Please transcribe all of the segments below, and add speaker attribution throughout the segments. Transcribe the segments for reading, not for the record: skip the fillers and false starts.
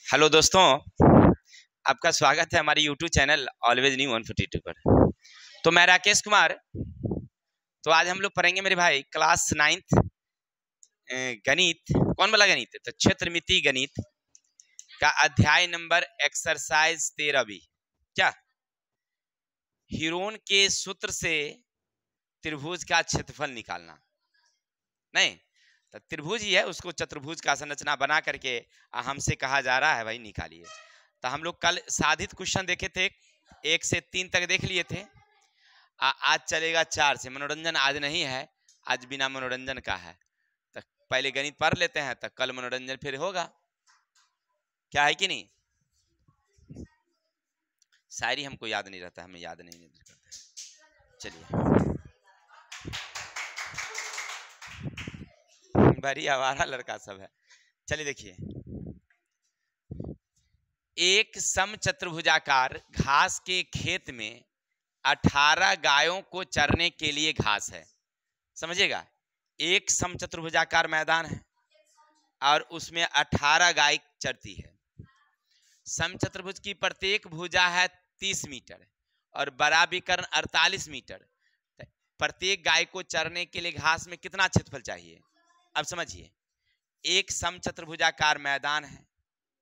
Speaker 1: Hello दोस्तों, आपका स्वागत है हमारे यूट्यूब चैनल ऑलवेज न्यू 142 पर। तो मैं राकेश कुमार। तो आज हम लोग पढ़ेंगे मेरे भाई क्लास 9th गणित। कौन वाला गणित है? तो क्षेत्रमिति गणित का अध्याय नंबर एक्सरसाइज 13 भी। क्या हीरोन के सूत्र से त्रिभुज का क्षेत्रफल निकालना? नहीं, तो त्रिभुज ही है, उसको चतुर्भुज का संरचना बना करके हमसे कहा जा रहा है भाई निकालिए। तो हम लोग कल साधित क्वेश्चन देखे थे, 1 से 3 तक देख लिए थे। आज चलेगा 4 से। मनोरंजन आज नहीं है, आज बिना मनोरंजन का है। तो पहले गणित पढ़ लेते हैं, तो कल मनोरंजन फिर होगा। क्या है कि नहीं? शायरी हमको याद नहीं रहता, हमें याद नहीं करते। चलिए, बड़ी आवारा लड़का सब है। चलिए देखिए, एक समचतुर्भुजाकार घास के खेत में 18 गायों को चरने के लिए घास है। समझिएगा, एक समचतुर्भुजाकार मैदान है और उसमें 18 गाय चरती है। समचतुर्भुज की प्रत्येक भुजा है 30 मीटर और बड़ा विकर्ण 48 मीटर। प्रत्येक गाय को चरने के लिए घास में कितना क्षेत्रफल चाहिए? अब समझिए, एक समचतुर्भुजाकार मैदान है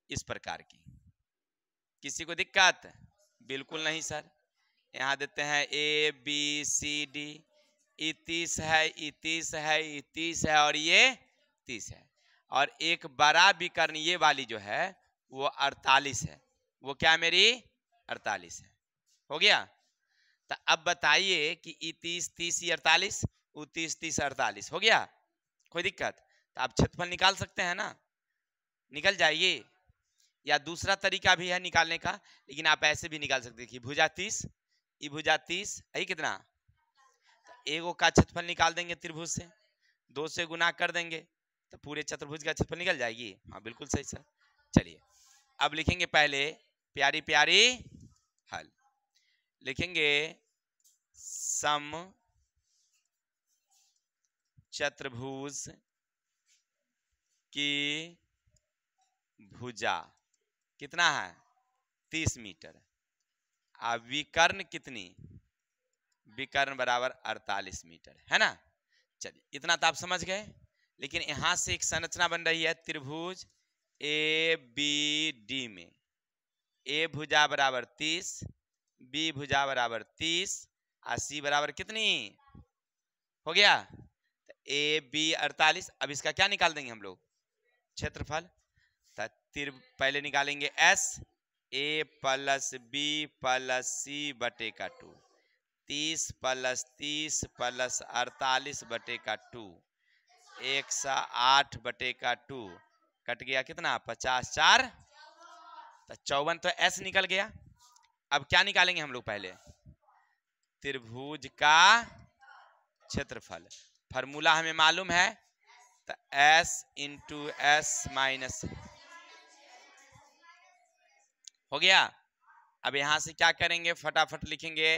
Speaker 1: इस प्रकार की। किसी को दिक्कत? बिल्कुल नहीं सर। यहाँ देते हैं ए बी सी डी, 30 है, 30 है, 30 है और ये 30 है। और एक बड़ा विकर्ण ये वाली जो है वो 48 है। वो क्या मेरी 48 है। हो गया? तो अब बताइए कि 30 30 48, 30 30 48 हो गया। कोई दिक्कत? तो आप क्षेत्रफल निकाल सकते हैं ना, निकल जाइए। या दूसरा तरीका भी है निकालने का, लेकिन आप ऐसे भी निकाल सकते हैं कि भुजा 30, ई भुजा 30, यही कितना, एगो का क्षेत्रफल निकाल देंगे त्रिभुज से, 2 से गुना कर देंगे तो पूरे चतुर्भुज का क्षेत्रफल निकल जाएगी। हाँ बिल्कुल सही सर। चलिए अब लिखेंगे पहले प्यारी प्यारी हल। लिखेंगे सम चतुर्भुज की भुजा कितना है? 30 मीटर। अब विकर्ण कितनी? विकर्ण बराबर 48 मीटर है ना। चलिए इतना तो आप समझ गए। लेकिन यहां से एक संरचना बन रही है त्रिभुज ए बी डी में। ए भुजा बराबर 30, बी भुजा बराबर 30 और सी बराबर कितनी? हो गया ए बी 48। अब इसका क्या निकाल देंगे हम लोग? क्षेत्रफल। पहले निकालेंगे एस, ए प्लस बी प्लस सी बटे का 2, 30 प्लस 30 प्लस 48 बटे का 2, 108 बटे का 2 कट गया कितना? 50 4 तो 54। तो एस निकल गया। अब क्या निकालेंगे हम लोग? पहले त्रिभुज का क्षेत्रफल। फॉर्मूला हमें मालूम है, तो एस इंटू एस माइनस। हो गया। अब यहां से क्या करेंगे? फटाफट लिखेंगे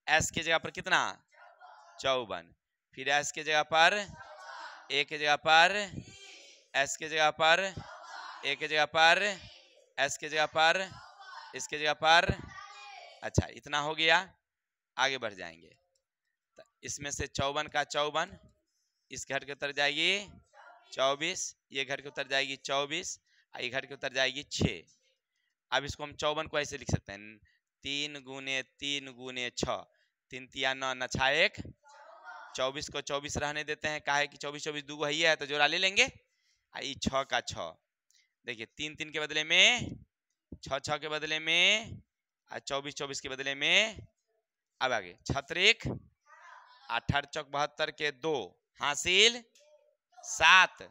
Speaker 1: एस की जगह पर कितना? 54। फिर एस की जगह पर, ए की जगह पर, एस की जगह पर, ए की जगह पर, एस की जगह पर, इसके जगह पर। अच्छा इतना हो गया। आगे बढ़ जाएंगे। तो इसमें से 54 का 54 इस घर के उतर जाएगी 24, ये घर के उतर जाएगी 24, ये घर के उतर जाएगी 6। अब इसको हम 54 को ऐसे लिख सकते हैं 3 गुने 3 गुने 6, 3 तिया 9 न 6 1। 24 को 24 रहने देते हैं, काहे कि 24 24 दो ही है तो जोड़ा ले लेंगे। 6 का 6, देखिए 3 3 के बदले में 6 6 के बदले में 24 24 के बदले में। अब आगे 6 18 चौक 72 के 2 हासिल 7,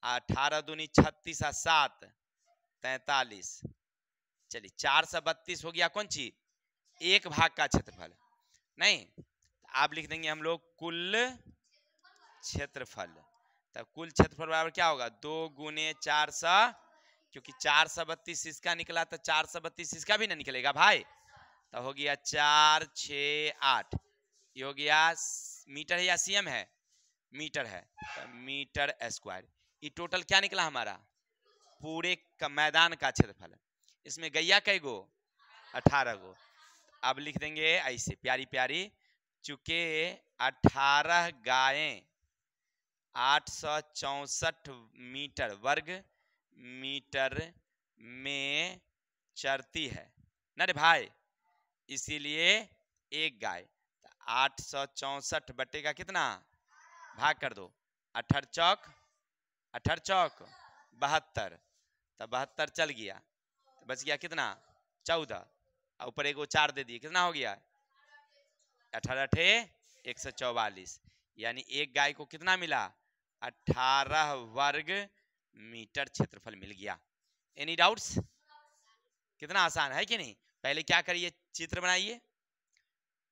Speaker 1: 18 दूनी 36 और 7 43। चलिए 432 हो गया। कौन चीज? एक भाग का क्षेत्रफल। नहीं, आप लिख देंगे हम लोग कुल क्षेत्रफल। तब कुल क्षेत्रफल बराबर क्या होगा? 2 गुने 400, क्योंकि 432 इसका निकला तो 432 इसका भी ना निकलेगा भाई। तो हो गया 4 6 8। ये हो गया मीटर है या सीएम है? मीटर है। तो मीटर स्क्वायर। ये टोटल क्या निकला हमारा? पूरे मैदान का क्षेत्रफल। इसमें गैया कई गो? 18 गो। अब लिख देंगे ऐसे प्यारी प्यारी, चूंकि 18 गायें 864 मीटर वर्ग मीटर में चरती है ना रे भाई, इसीलिए एक गाय। 864 बटे का कितना भाग कर दो, 18 चौक 72, तब 72 चल गया, बच गया कितना 14, और ऊपर एगो 4 दे दिए, कितना हो गया 18 अठे 144, यानी एक गाय को कितना मिला 18 वर्ग मीटर क्षेत्रफल मिल गया। Any doubts? कितना आसान है कि नहीं? पहले क्या करिए, चित्र बनाइए,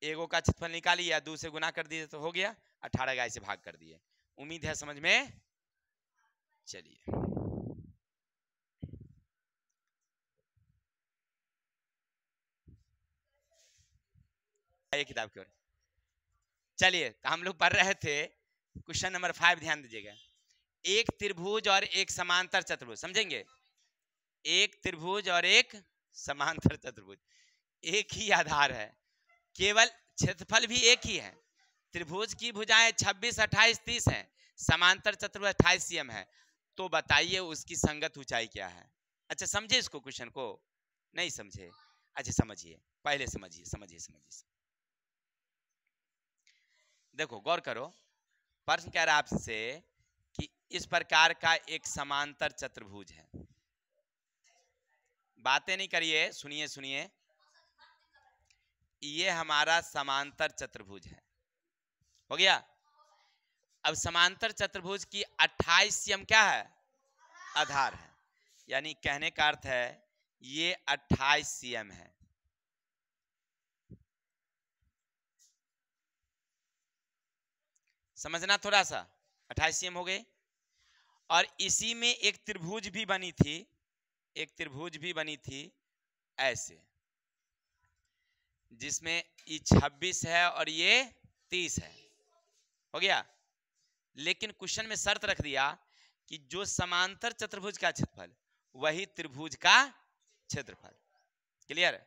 Speaker 1: एगो का क्षेत्रफल निकालिए, 2 से गुना कर दिए तो हो गया, 18 गाय से भाग कर दिए। उम्मीद है समझ में। चलिए किताब की ओर चलिए, तो हम लोग पढ़ रहे थे क्वेश्चन नंबर 5, ध्यान दीजिएगा। एक त्रिभुज और एक समांतर चतुर्भुज, समझेंगे, एक त्रिभुज और एक समांतर चतुर्भुज, एक ही आधार है, केवल क्षेत्रफल भी एक ही है। त्रिभुज की भुजाएं 26, 28, 30 हैं, समांतर चतुर्भुज 28 cm है, तो बताइए उसकी संगत ऊंचाई क्या है। अच्छा समझे इसको, क्वेश्चन को? नहीं समझे? अच्छा समझिए, पहले समझिए समझिए समझिए। देखो गौर करो, प्रश्न कह रहा है आपसे कि इस प्रकार का एक समांतर चतुर्भुज है। बातें नहीं करिए, सुनिए सुनिए, ये हमारा समांतर चतुर्भुज है, हो गया। अब समांतर चतुर्भुज की 28 cm क्या है, आधार है, यानी कहने का अर्थ है ये 28 cm है। समझना थोड़ा सा, 28 cm हो गए। और इसी में एक त्रिभुज भी बनी थी, एक त्रिभुज भी बनी थी ऐसे, जिसमें ये 26 है और ये 30 है, हो गया। लेकिन क्वेश्चन में शर्त रख दिया कि जो समांतर चतुर्भुज का क्षेत्रफल वही त्रिभुज का क्षेत्रफल। क्लियर?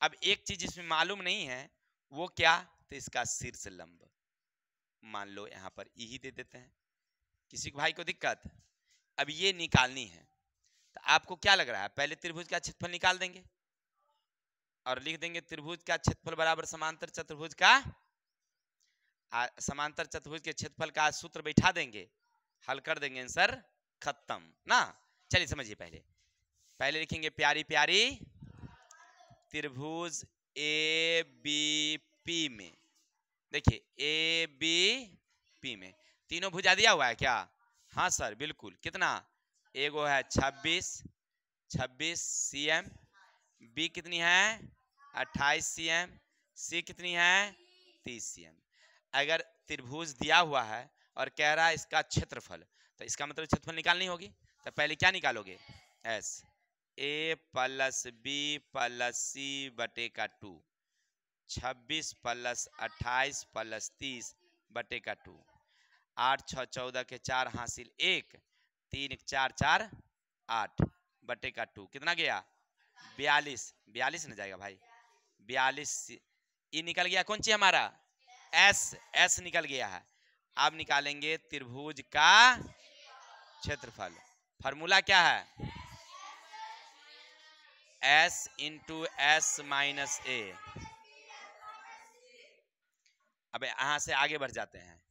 Speaker 1: अब एक चीज इसमें मालूम नहीं है, वो क्या, तो इसका शीर्ष लंब मान लो यहां पर यही दे देते हैं। किसी भाई को दिक्कत? अब ये निकालनी है, तो आपको क्या लग रहा है, पहले त्रिभुज का क्षेत्रफल निकाल देंगे और लिख देंगे त्रिभुज का क्षेत्रफल बराबर समांतर चतुर्भुज का, समांतर चतुर्भुज के क्षेत्रफल का सूत्र बैठा देंगे, हल कर देंगे, आंसर खत्म ना। चलिए समझिए, पहले पहले लिखेंगे प्यारी प्यारी, त्रिभुज ए बी पी में, देखिए ए बी पी में तीनों भुजा दिया हुआ है क्या? हाँ सर बिल्कुल। कितना? एगो है 26 cm, बी कितनी है 28 cm, सी कितनी है 30 cm। अगर त्रिभुज दिया हुआ है और कह रहा है इसका क्षेत्रफल, तो इसका मतलब क्षेत्रफल निकालनी होगी, तो पहले क्या निकालोगे, एस, ए प्लस बी प्लस सी बटे का 2, 26 प्लस 28 प्लस 30 बटे का 2, 8 6 14 के 4 हासिल 1, 3 1 4 4 8 बटे का 2, कितना गया 42, 42 न जाएगा भाई, 42। ये निकल गया कौन सी हमारा, एस, एस निकल गया है। अब निकालेंगे त्रिभुज का क्षेत्रफल, फार्मूला क्या है, एस इंटू एस माइनस ए। अब यहां से आगे बढ़ जाते हैं,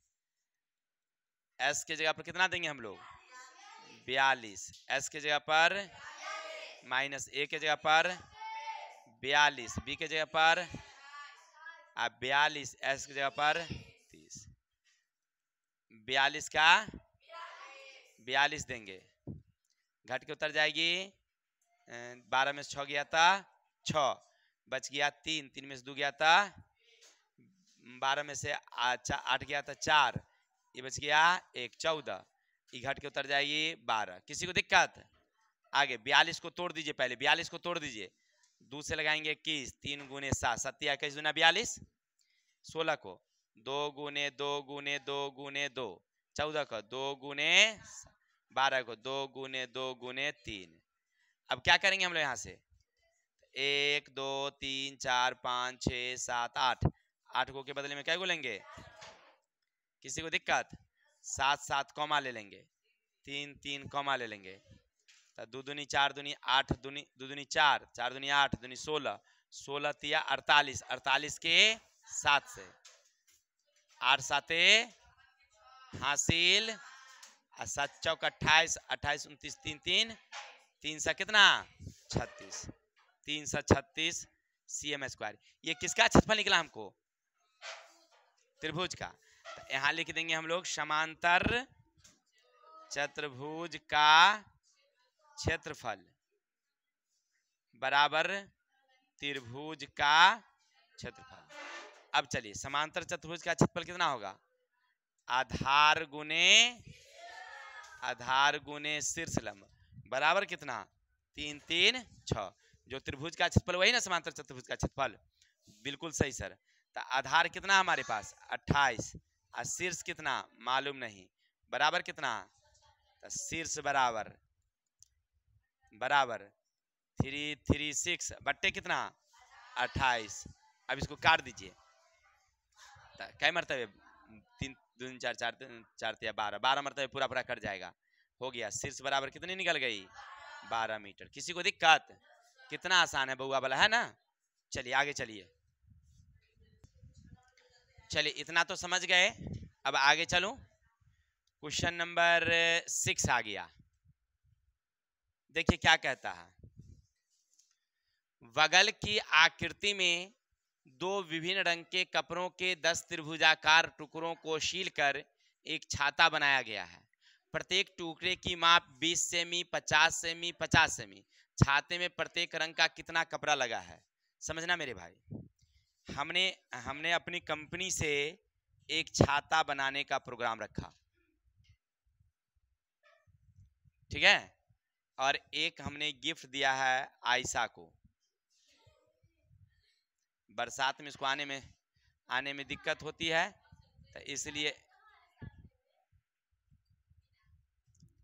Speaker 1: एस के जगह पर कितना देंगे हम लोग 42, एस के जगह पर माइनस ए के जगह पर 42, बी के जगह पर 42, एस की जगह पर 30, 42 का 42 देंगे, घट के उतर जाएगी, 12 में से 6 गया था 6, बच गया 3, 3 में से 2 गया था, 12 में से 8 गया था 4, ये बच गया 1, 14, ये घट के उतर जाएगी 12। किसी को दिक्कत? आगे 42 को तोड़ दीजिए, पहले 42 को तोड़ दीजिए, 2 से लगाएंगे 21, 3 गुने 7, 7 21 दूना 42, 16 को 2 गुने 2 गुने 2 गुने 2, 14 का 2 गुने 12 को 2 गुने 3। अब क्या करेंगे हम लोग यहाँ से 1 2 3 4 5 6 7 8, 8 को के बदले में क्या बोलेंगे? किसी को दिक्कत? 7 7 कॉमा ले लेंगे, 3 3 कॉमा ले लेंगे, तो 2 दूनी 4 दूनी 8, दो दूनी 4, 4 दूनी 8, दूनी 16, 16 तिया 48, 48 के 7 से 8 साते हासिल, 7 चौक 28, 28 29 3 3, 3 सा कितना 36, 3 सा 36 cm स्क्वायर। ये किसका क्षेत्रफल निकला हमको? त्रिभुज का। तो यहाँ लिख देंगे हम लोग समांतर चतुर्भुज का क्षेत्रफल बराबर त्रिभुज का क्षेत्रफल। अब चलिए समांतर चतुर्भुज का क्षेत्रफल कितना होगा? आधार गुने शीर्ष लंब बराबर कितना? 3 3 6। जो त्रिभुज का क्षेत्रफल वही ना समांतर चतुर्भुज का क्षेत्रफल। बिल्कुल सही सर। तो आधार कितना हमारे पास 28 और शीर्ष कितना मालूम नहीं, बराबर कितना? तो शीर्ष बराबर 336 बट्टे कितना 28। अब इसको काट दीजिए, क्या मरतबे 3 2 4 4 12, 12 मरतबे पूरा पूरा कट जाएगा। हो गया। शीर्ष बराबर कितनी निकल गई? 12 मीटर। किसी को दिक्कत? कितना आसान है बउआ वाला, है ना? चलिए आगे चलिए। चलिए इतना तो समझ गए। अब आगे चलूं। क्वेश्चन नंबर 6 आ गया। देखिए क्या कहता है। बगल की आकृति में 2 विभिन्न रंग के कपड़ों के 10 त्रिभुजाकार टुकड़ों को सीलकर एक छाता बनाया गया है। प्रत्येक टुकड़े की माप 20 सेमी, 50 सेमी, 50 सेमी। छाते में प्रत्येक रंग का कितना कपड़ा लगा है? समझना मेरे भाई, हमने अपनी कंपनी से एक छाता बनाने का प्रोग्राम रखा, ठीक है? और एक हमने गिफ्ट दिया है आयशा को। बरसात में इसको आने में दिक्कत होती है, तो इसलिए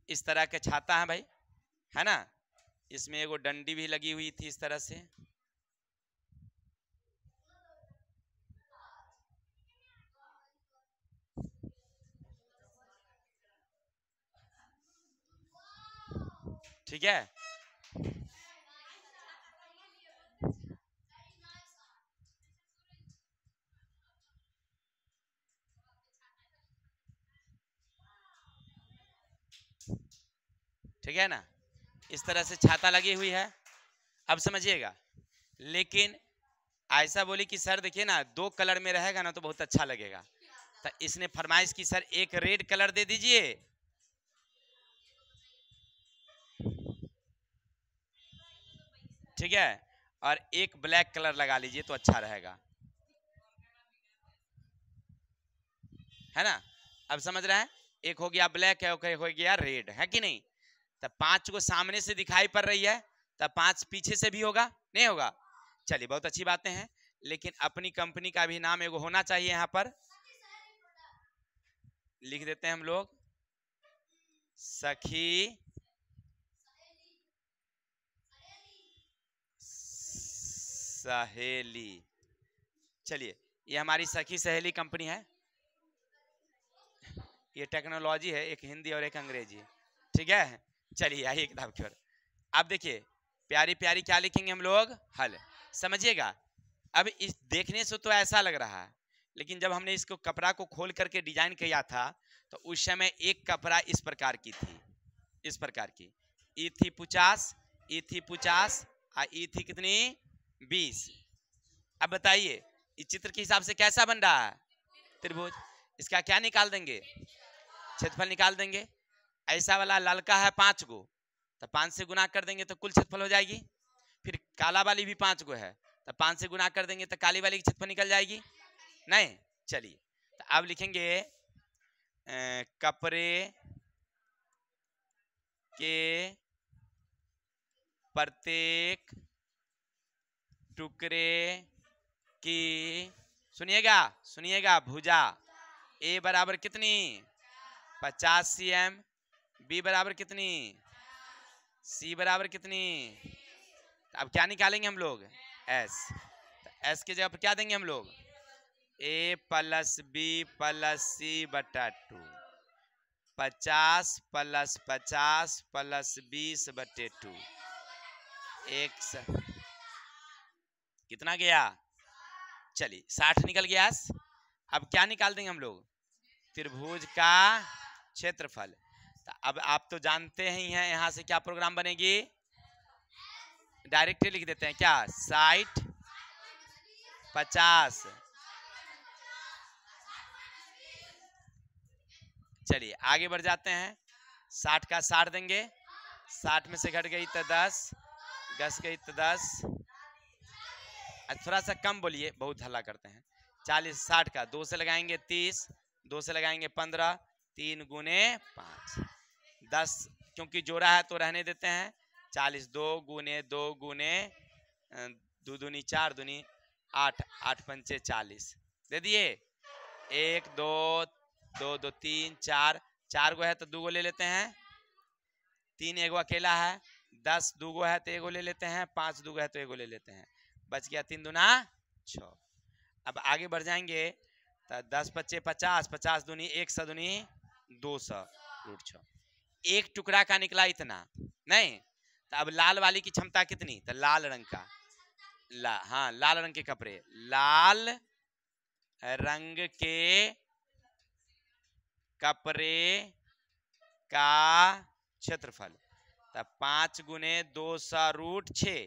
Speaker 1: इस तरह के छाता है भाई, है ना? इसमें एगो डंडी भी लगी हुई थी इस तरह से। ठीक है? ठीक है ना? इस तरह से छाता लगी हुई है। अब समझिएगा। लेकिन ऐसा बोली कि सर देखिए ना 2 कलर में रहेगा ना तो बहुत अच्छा लगेगा। तो इसने फरमाइश की सर एक रेड कलर दे दीजिए, ठीक है, और एक ब्लैक कलर लगा लीजिए तो अच्छा रहेगा, है ना? अब समझ रहे हैं? एक हो गया ब्लैक है, हो गया रेड, है कि नहीं? तब 5 को सामने से दिखाई पड़ रही है, तब 5 पीछे से भी होगा, नहीं होगा? चलिए बहुत अच्छी बातें हैं। लेकिन अपनी कंपनी का भी नाम एगो होना चाहिए। यहाँ पर लिख देते हैं हम लोग सखी सहेली। चलिए ये हमारी सखी सहेली कंपनी है। ये टेक्नोलॉजी है, एक हिंदी और एक अंग्रेजी, ठीक है? चलिए आइए किताब की ओर। अब देखिए प्यारी प्यारी क्या लिखेंगे हम लोग? हल। समझिएगा। अब इस देखने से तो ऐसा लग रहा है, लेकिन जब हमने इसको कपड़ा को खोल करके डिजाइन किया था तो उस समय एक कपड़ा इस प्रकार की थी, इस प्रकार की। ई थी 50, ई थी 50 और ई थी कितनी 20। अब बताइए इस चित्र के हिसाब से कैसा बन रहा है? त्रिभुज। इसका क्या निकाल देंगे? क्षेत्रफल निकाल देंगे। ऐसा वाला ललका है 5 गो, तो 5 से गुना कर देंगे तो कुल क्षेत्रफल हो जाएगी। फिर काला वाली भी 5 गो है, तो 5 से गुना कर देंगे तो काली वाली की क्षेत्रफल निकल जाएगी, नहीं? चलिए तो अब लिखेंगे कपड़े के प्रत्येक टुकड़े की, सुनिएगा सुनिएगा, भुजा ए बराबर कितनी 50 cm, बी बराबर कितनी, सी बराबर कितनी। अब क्या निकालेंगे हम लोग, एस। एस की जगह पर क्या देंगे हम लोग, ए प्लस बी प्लस सी बटा 2, 50 प्लस 50 प्लस 20 बटे 2, कितना गया, चलिए 60 निकल गया। अब क्या निकाल देंगे हम लोग, त्रिभुज का क्षेत्रफल। तो अब आप तो जानते ही हैं यहां से क्या प्रोग्राम बनेगी, डायरेक्टली लिख देते हैं क्या, 60 50। चलिए आगे बढ़ जाते हैं, 60 का 60 देंगे, 60 में से घट गई तो 10, 10 गई तो 10, थोड़ा सा कम बोलिए, बहुत हल्ला करते हैं। 40 60 का 2 से लगाएंगे 30, 2 से लगाएंगे 15, 3 गुने 5, 10 क्योंकि जोड़ा है तो रहने देते हैं। 40 2 गुने 2 गुने 2 दूनी 4 दूनी 8, 8 पंचे 40 दे दिए। 1 2 2 2 3 4, 4 गो है तो 2 गो ले लेते हैं, 3 एगो अकेला है, 10 2 गो है तो एगो ले लेते हैं, 5 2 गो है तो एगो ले लेते हैं, बच गया 3 दूना 6। अब आगे बढ़ जाएंगे तो 10 पच्चे 50, 50 दूनी 100 दूनी 200 रूट 6, एक टुकड़ा का निकला इतना नहीं। तो अब लाल वाली की क्षमता कितनी, तो लाल रंग का हाँ लाल रंग के कपड़े, लाल रंग के कपड़े का क्षेत्रफल, तो 5 गुने 200 रूट 6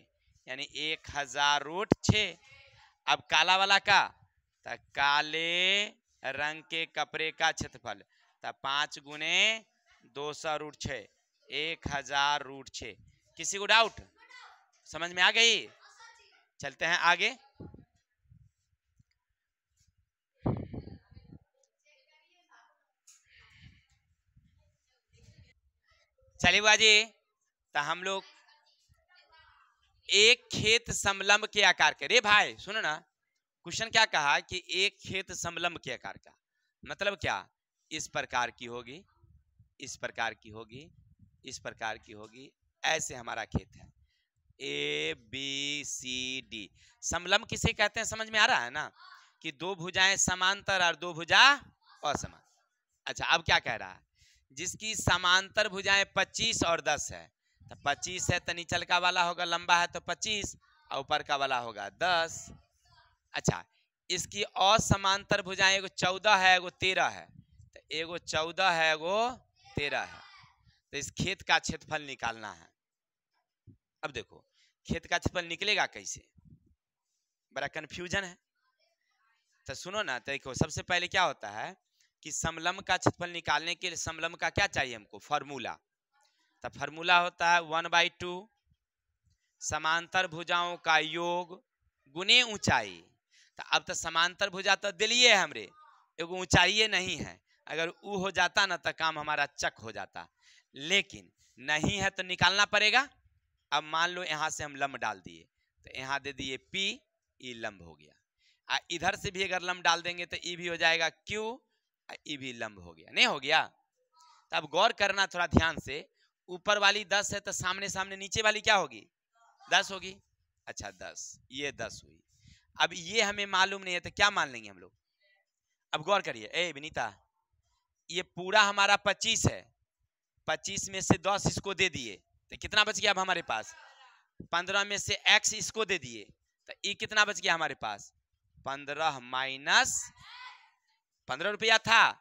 Speaker 1: यानी 1000 रूट 6। अब काला वाला का, तो काले रंग के कपड़े का क्षेत्रफल, तो 5 गुने 200 रूट 6 1000 रूट 6। किसी को डाउट, समझ में आ गई। चलते हैं आगे, चलिए बाजी। तो हम लोग एक खेत समलंब के आकार के, रे भाई सुनो ना, क्वेश्चन क्या कहा कि एक खेत समलंब के आकार का, मतलब क्या, इस प्रकार की होगी, इस प्रकार की होगी, इस प्रकार की होगी, ऐसे हमारा खेत है ए बी सी डी। समलंब किसे कहते हैं समझ में आ रहा है ना, कि दो भुजाएं समांतर और दो भुजा असमान। अच्छा अब क्या कह रहा है, जिसकी समांतर भुजाएं 25 और 10 है, तो 25 है तो नीचल का वाला होगा लंबा है तो 25 और ऊपर का वाला होगा 10। अच्छा इसकी असमांतर भुजाएं एगो 14 है एगो 13 है, तो एगो 14 है एगो 13 है, तो इस खेत का क्षेत्रफल निकालना है। अब देखो खेत का क्षेत्रफल निकलेगा कैसे, बड़ा कंफ्यूजन है। तो सुनो ना, देखो सबसे पहले क्या होता है कि समलंब का क्षेत्रफल निकालने के लिए समलंब का क्या चाहिए हमको, फॉर्मूला। तो फॉर्मूला होता है 1/2 समांतर भुजाओं का योग गुने ऊंचाई। तो अब तो समांतर भुजा तो दिलिए हमरे, एगो ऊंचाई नहीं है, अगर वो हो जाता ना तो काम हमारा चक हो जाता, लेकिन नहीं है तो निकालना पड़ेगा। अब मान लो यहां से हम लंब डाल दिए, तो यहाँ दे दिए P, ई लंब हो गया। इधर से भी अगर लंब डाल देंगे तो ई भी हो जाएगा Q, ई भी लंब हो गया, नहीं हो गया। तो अब गौर करना थोड़ा ध्यान से, ऊपर वाली 10 है तो सामने सामने नीचे वाली क्या होगी, 10 होगी। अच्छा 10, ये 10 हुई। अब ये हमें मालूम नहीं है तो क्या मान लेंगे हम लोग। अब गौर करिए, ए विनीता, ये पूरा हमारा 25 है, 25 में से 10 इसको दे दिए तो कितना बच गया अब हमारे पास, 15 में से x इसको दे दिए तो ये कितना बच गया हमारे पास, 15 माइनस 15 रुपया था।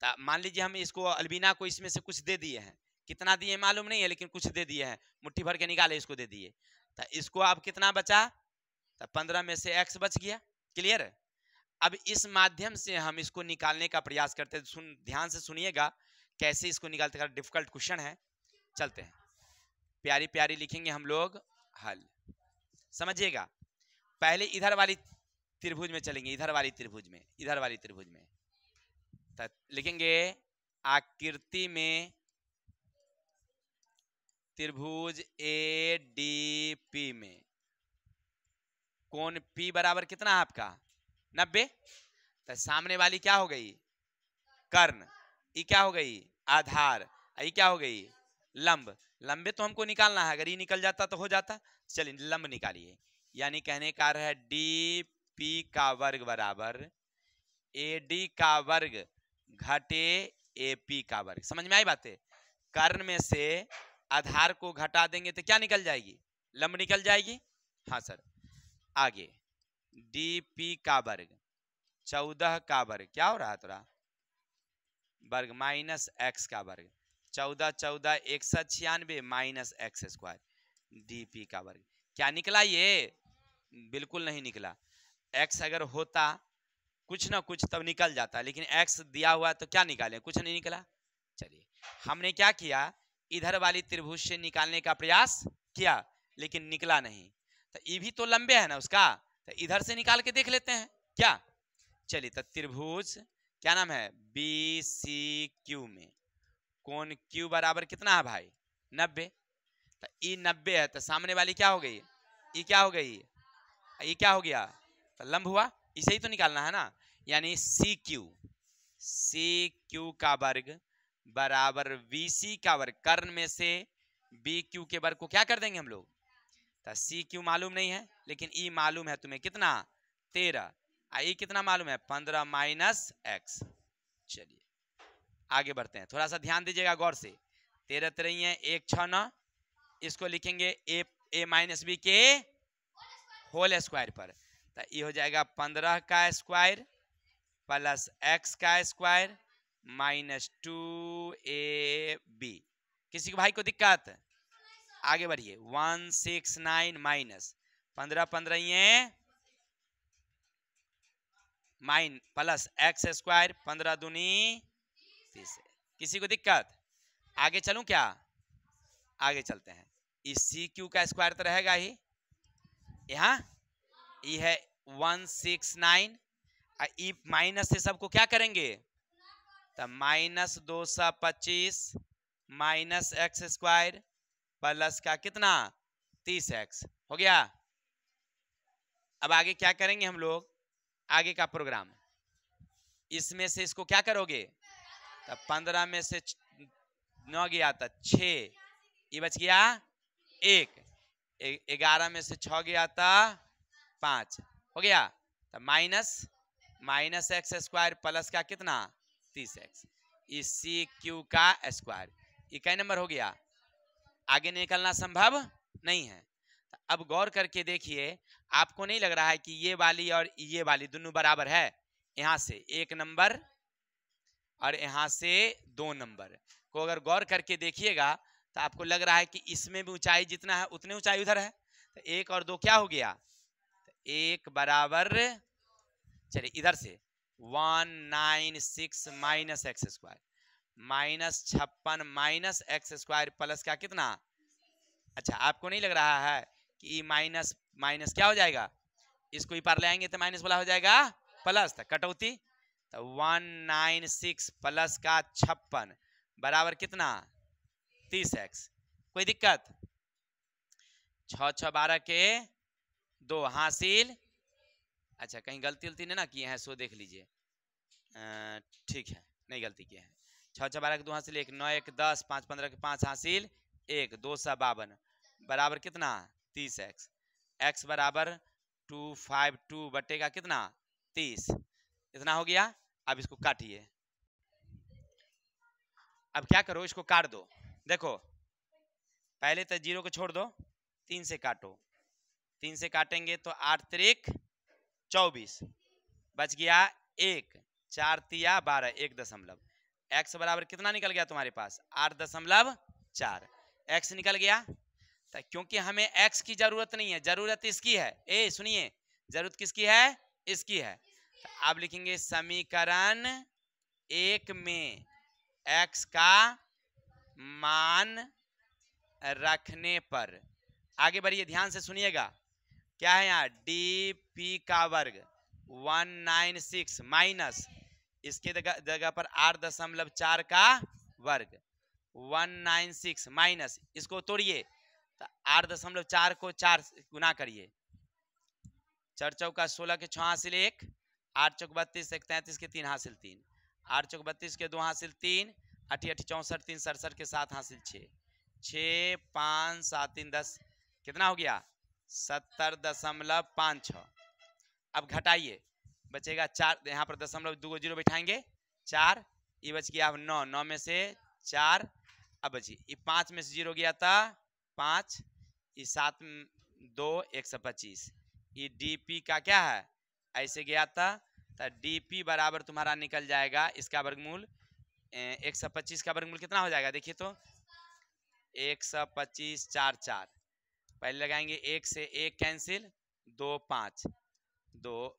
Speaker 1: तो मान लीजिए हम इसको अलबीना को इसमें से कुछ दे दिए हैं, कितना दिए मालूम नहीं है लेकिन कुछ दे दिए हैं, मुट्ठी भर के निकाले इसको दे दिए, तो इसको अब कितना बचा, तो 15 में से x बच गया। क्लियर। अब इस माध्यम से हम इसको निकालने का प्रयास करते हैं, ध्यान से सुनिएगा कैसे इसको निकालते हैं, डिफिकल्ट क्वेश्चन है। चलते हैं, प्यारी प्यारी लिखेंगे हम लोग हल, समझिएगा। पहले इधर वाली त्रिभुज में चलेंगे, इधर वाली त्रिभुज में, इधर वाली त्रिभुज में लिखेंगे आकृति में त्रिभुज ADP में कोण P बराबर कितना है आपका 90। तो सामने वाली क्या हो गई, कर्ण, ये क्या हो गई आधार, ये क्या हो गई, लंब। लंबे तो हमको निकालना है, अगर ये निकल जाता तो हो जाता। चलिए लंब निकालिए, यानी कहने का है डी पी का वर्ग बराबर ए डी का वर्ग घटे ए पी का वर्ग। समझ में आई बातें? कर्ण में से आधार को घटा देंगे तो क्या निकल जाएगी, लंब निकल जाएगी। हाँ सर, आगे डी पी का वर्ग 14 का वर्ग, क्या हो रहा है थोड़ा, वर्ग माइनस एक्स का वर्ग, 14 14 196 माइनस एक्स स्क्वायर डीपी का वर्ग। क्या निकला ये, बिल्कुल नहीं निकला। एक्स अगर होता कुछ ना कुछ तब निकल जाता, लेकिन एक्स दिया हुआ तो क्या निकालें, कुछ नहीं निकला। चलिए हमने क्या किया, इधर वाली त्रिभुज से निकालने का प्रयास किया लेकिन निकला नहीं। तो ये भी तो लंबे है ना उसका, तो इधर से निकाल के देख लेते हैं क्या। चलिए तो त्रिभुज क्या नाम है, बी सी क्यू में कोण क्यू बराबर कितना है भाई, 90। तो ई 90 है, तो सामने वाली क्या हो गई, ई क्या हो गई, ये क्या हो गया, तो लंब हुआ। इसे ही तो निकालना है ना, यानी सी क्यू का वर्ग बराबर बी सी का वर्ग। कर्ण में से बी क्यू के वर्ग को क्या कर देंगे हम लोग, तो सी क्यू मालूम नहीं है लेकिन ई मालूम है तुम्हें, कितना 13, आई कितना मालूम है 15 माइनस एक्स। चलिए आगे बढ़ते हैं, थोड़ा सा ध्यान दीजिएगा गौर से। 13 3 1 6 9, इसको लिखेंगे ए माइनस बी के होल स्क्वायर पर, तो ये हो जाएगा 15 का स्क्वायर प्लस एक्स का स्क्वायर माइनस 2ab। किसी को भाई को दिक्कत, आगे बढ़िए। 169 minus 15 15 mine plus x square 15 दूनी 30। किसी को दिक्कत, आगे चलूं क्या, आगे चलते हैं। इस सी क्यू का स्क्वायर तो रहेगा ही, यहाँ ये है 169, ई माइनस से सबको क्या करेंगे, तो minus 225 minus x square plus का कितना 30x हो गया। अब आगे क्या करेंगे हम लोग, आगे का प्रोग्राम, इसमें से इसको क्या करोगे, तो 15 में से 9 गया था 6, ये बच गया 1, 11 में से 6 गया था 5 हो गया, तो माइनस एक्स स्क्वायर प्लस का कितना 30x, इसी क्यू का स्क्वायर। ये कै नंबर हो गया, आगे निकलना संभव नहीं है। तो अब गौर करके देखिए, आपको नहीं लग रहा है कि ये वाली और ये वाली दोनों बराबर है, यहां से 1 नंबर और यहां से 2 नंबर को अगर गौर करके देखिएगा तो आपको लग रहा है कि इसमें भी ऊंचाई जितना है उतनी ऊंचाई उधर है, तो 1 और 2 क्या हो गया, तो 1 बराबर, चलिए इधर से 196 minus x square minus 56 minus x square plus का कितना, अच्छा आपको नहीं लग रहा है कि माइनस माइनस क्या हो जाएगा, इसको ही पार ले आएंगे तो माइनस वाला हो जाएगा प्लस, था कटौती, तो 196 प्लस का 56 बराबर कितना 30x। कोई दिक्कत, 6 6 12 के 2 हासिल, अच्छा कहीं गलती उलती नहीं ना किए हैं, सो देख लीजिए, ठीक है नहीं गलती किए हैं। 6 6 12 के 2 हासिल 1, 9 1 10, 5 15 के 5 हासिल 1, 2 52 बराबर कितना 30x। x बराबर 252 बटेगा कितना 30, इतना हो गया। अब इसको काटिए, अब क्या करो इसको काट दो, देखो पहले तो 0 को छोड़ दो, 3 से काटो, 3 से काटेंगे तो 8 त्रिक 24 बच गया 1, 4 तिया 12, 1 दशमलव, x बराबर कितना निकल गया तुम्हारे पास 8.4 x निकल गया। तो क्योंकि हमें x की जरूरत नहीं है, जरूरत इसकी है, ए सुनिए जरूरत किसकी है, इसकी है। तो आप लिखेंगे समीकरण 1 में x का मान रखने पर, आगे बढ़िए ध्यान से सुनिएगा, क्या है यहाँ डी पी का वर्ग 196 माइनस इसके जगह पर 8.4 का वर्ग 196 माइनस इसको तोड़िए, तो 8.4 को 4 गुना करिए, 4 चौका 16 के 6 हासिल 1, 8 चौक 32 1 33 के 3 हासिल 3, 8 चौक 32 के 2 हासिल 3, 8 8 64 3 67 के साथ हासिल 6 6 5 7 3 10 कितना हो गया 70.56। अब घटाइए बचेगा 4, यहाँ पर दशमलव 2 जीरो बैठाएंगे 4, ये बच गया 9, 9 में से 4, अब बची ये 5 में से 0 गया था 5, ये 7 2 125, ये डीपी का क्या है ऐसे गया था, तो डीपी बराबर तुम्हारा निकल जाएगा इसका वर्गमूल 125 का वर्गमूल कितना हो जाएगा देखिए तो 125 4 4, पहले लगाएंगे 1 से 1 कैंसिल 2 5 2,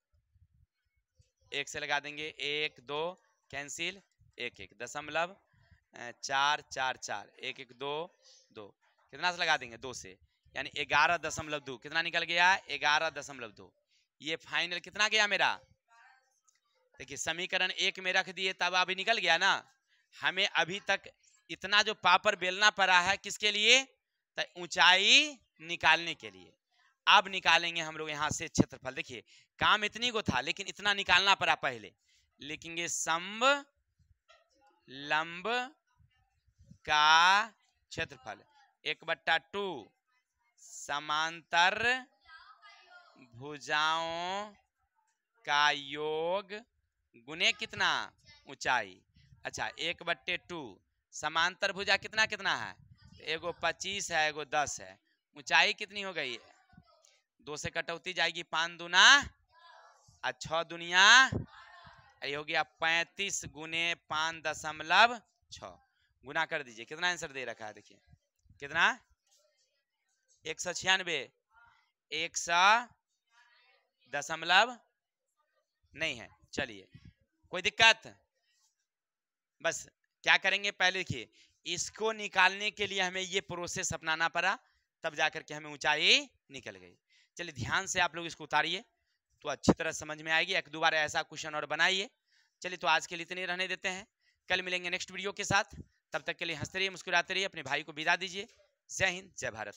Speaker 1: 1 से लगा देंगे 1 2 कैंसिल 1 1 दशमलव 4 4 4 1 1 2 2, कितना से लगा देंगे 2 से, यानी 11.2 कितना निकल गया 11.2। ये फाइनल कितना गया मेरा, देखिए समीकरण 1 में रख दिए तब अभी निकल गया ना। हमें अभी तक इतना जो पापड़ बेलना पड़ा है किसके लिए, तो ऊंचाई निकालने के लिए। अब निकालेंगे हम लोग यहाँ से क्षेत्रफल, देखिए काम इतनी को था लेकिन इतना निकालना पड़ा, पहले लिखेंगे समब लंब का क्षेत्रफल 1/2 समांतर भुजाओं का योग गुने कितना ऊंचाई। अच्छा 1/2 समांतर भुजा कितना कितना है, एगो 25 है एगो 10 है, ऊंचाई कितनी हो गई 2 से कटौती जाएगी 5 दूना 6 दुनिया, ये हो गया 35 गुने 5.6, गुना कर दीजिए कितना आंसर दे रखा है देखिए कितना 196, 100 नहीं है। चलिए कोई दिक्कत, बस क्या करेंगे पहले देखिए इसको निकालने के लिए हमें ये प्रोसेस अपनाना पड़ा, तब जाकर के हमें ऊंचाई निकल गई। चलिए ध्यान से आप लोग इसको उतारिए तो अच्छी तरह समझ में आएगी, एक दो बार ऐसा क्वेश्चन और बनाइए। चलिए तो आज के लिए इतने रहने देते हैं, कल मिलेंगे नेक्स्ट वीडियो के साथ, तब तक के लिए हंसते रहिए मुस्कुराते रहिए, अपने भाई को विदा दीजिए। जय हिंद जय भारत।